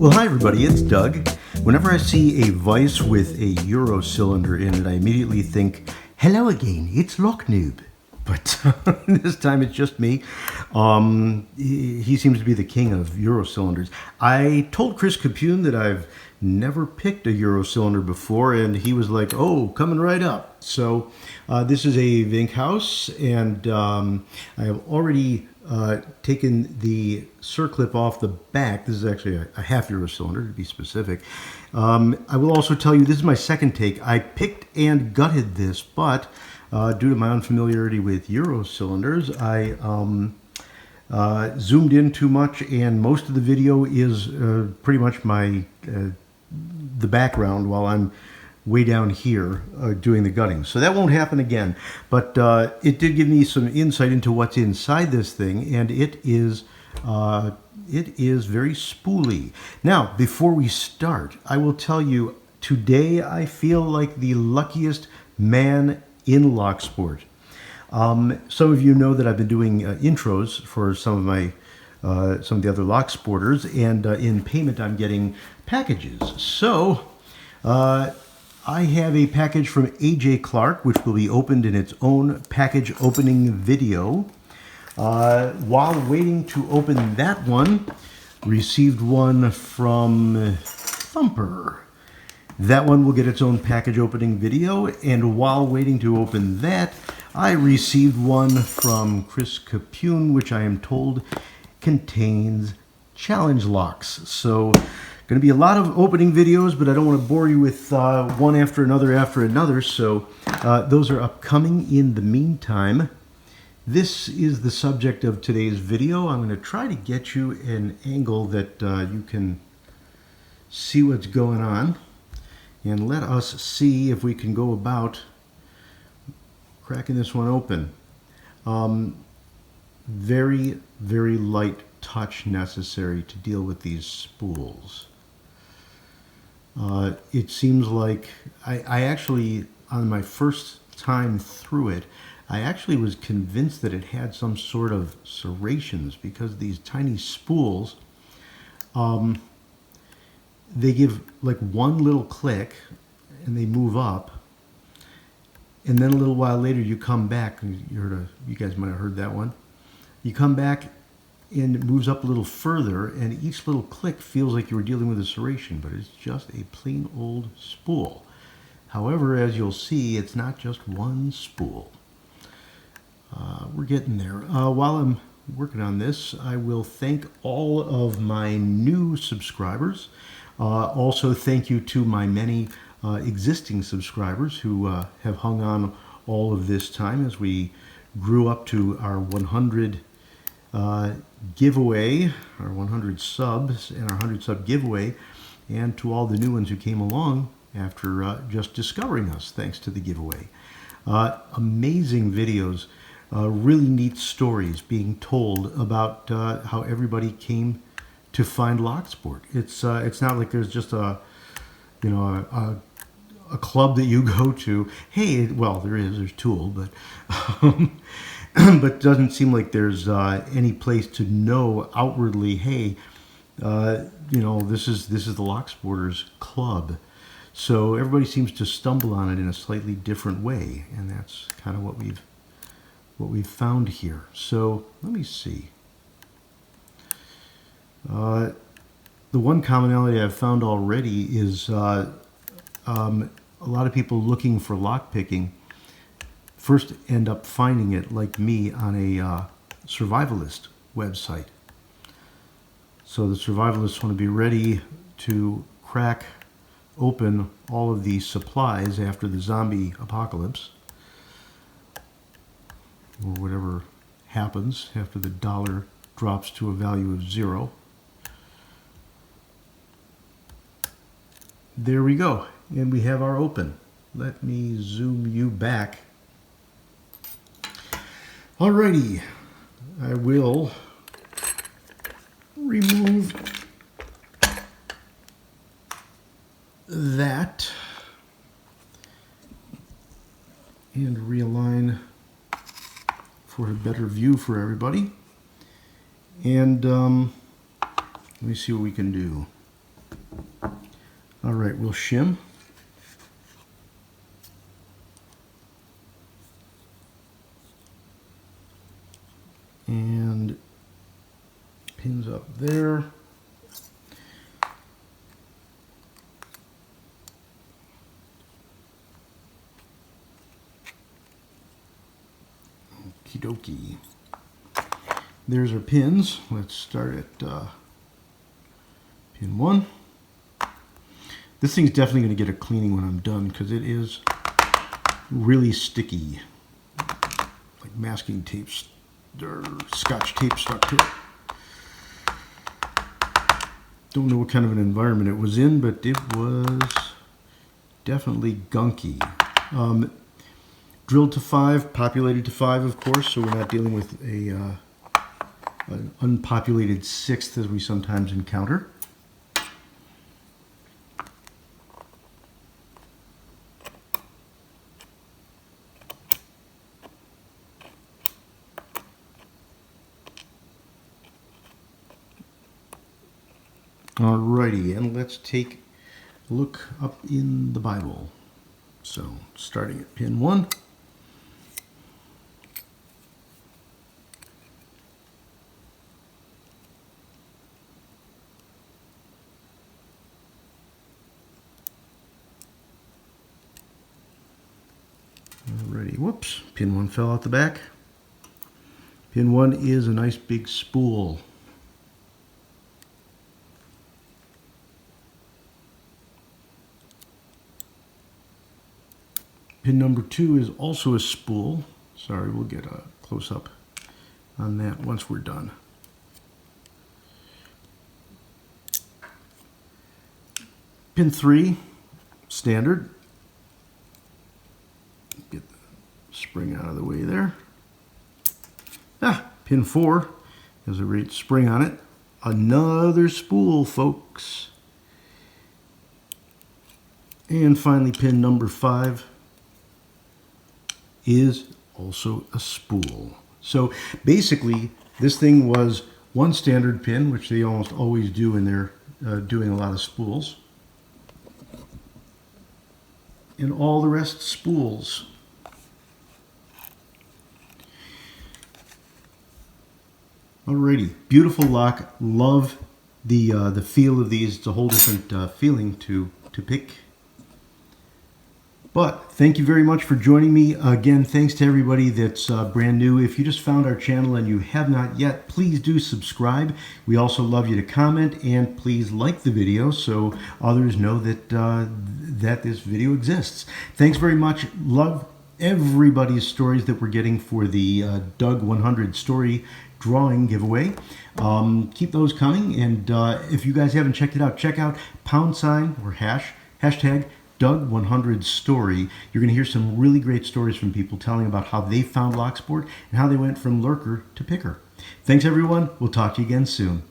Well, hi everybody, it's Doug. Whenever I see a vise with a Euro cylinder in it, I immediately think, hello again, it's Locknoob. But this time it's just me. He seems to be the king of Euro cylinders. I told Chris Capune that I've never picked a Euro cylinder before, and he was like, oh, coming right up. So this is a Vink Haus, and I have already taken the circlip off the back. This is actually a half Euro cylinder, to be specific. I will also tell you, this is my second take. I picked and gutted this, but due to my unfamiliarity with Euro cylinders, I zoomed in too much, and most of the video is pretty much the background while I'm way down here doing the gutting. So that won't happen again. But it did give me some insight into what's inside this thing, and it is very spooly. Now, before we start, I will tell you, today I feel like the luckiest man in lock sport. Some of you know that I've been doing intros for some of the other lock sporters, and in payment I'm getting packages. So I have a package from AJ Clark, which will be opened in its own package opening video. While waiting to open that one, received one from Thumper. That one will get its own package opening video, and while waiting to open that, I received one from Chris Capune, which I am told contains challenge locks. So, going to be a lot of opening videos, but I don't want to bore you with one after another, so those are upcoming. In the meantime, this is the subject of today's video. I'm going to try to get you an angle that you can see what's going on. And let us see if we can go about cracking this one open. Very, very light touch necessary to deal with these spools. It seems like I actually, on my first time through it, I actually was convinced that it had some sort of serrations, because these tiny spools, they give like one little click and they move up, and then a little while later you come back, and you guys might have heard that one. You come back and it moves up a little further, and each little click feels like you were dealing with a serration, but it's just a plain old spool. However, as you'll see, it's not just one spool. We're getting there. While I'm working on this, I will thank all of my new subscribers. Also, thank you to my many existing subscribers who have hung on all of this time as we grew up to our 100 giveaway, our 100 subs, and our 100 sub giveaway, and to all the new ones who came along after just discovering us thanks to the giveaway. Amazing videos, really neat stories being told about how everybody came to find lock sport. It's not like there's just a club that you go to. Hey, well, there's Tool, but but it doesn't seem like there's any place to know outwardly, hey, this is the Lock Sporters Club. So everybody seems to stumble on it in a slightly different way, and that's kind of what we've found here. So let me see. The one commonality I've found already is a lot of people looking for lock picking first end up finding it, like me, on a survivalist website. So the survivalists want to be ready to crack open all of these supplies after the zombie apocalypse, or whatever happens after the dollar drops to a value of 0. There we go, and we have our open. Let me zoom you back. Alrighty, I will remove that and realign for a better view for everybody. And let me see what we can do. All right, we'll shim. And pins up there. Okie dokie. There's our pins. Let's start at pin 1. This thing's definitely going to get a cleaning when I'm done because it is really sticky. Like masking tape or scotch tape stuck to it. Don't know what kind of an environment it was in, but it was definitely gunky. Drilled to 5, populated to 5, of course, so we're not dealing with an unpopulated 6th as we sometimes encounter. Alrighty, and let's take a look up in the Bible. So, starting at pin 1. Alrighty, whoops, pin 1 fell out the back. Pin 1 is a nice big spool. Pin number 2 is also a spool. Sorry, we'll get a close-up on that once we're done. Pin 3, standard. Get the spring out of the way there. Pin 4 has a great spring on it. Another spool, folks. And finally, pin number 5 is also a spool. So basically, this thing was one standard pin, which they almost always do when they're doing a lot of spools. And all the rest spools. Alrighty, beautiful lock. Love the feel of these. It's a whole different feeling to pick. But thank you very much for joining me. Again, thanks to everybody that's brand new. If you just found our channel and you have not yet, please do subscribe. We also love you to comment, and please like the video so others know that, that this video exists. Thanks very much. Love everybody's stories that we're getting for the Doug 100 story drawing giveaway. Keep those coming, and if you guys haven't checked it out, check out # or hashtag Doug 100 story. You're going to hear some really great stories from people telling about how they found Locksport and how they went from lurker to picker. Thanks everyone. We'll talk to you again soon.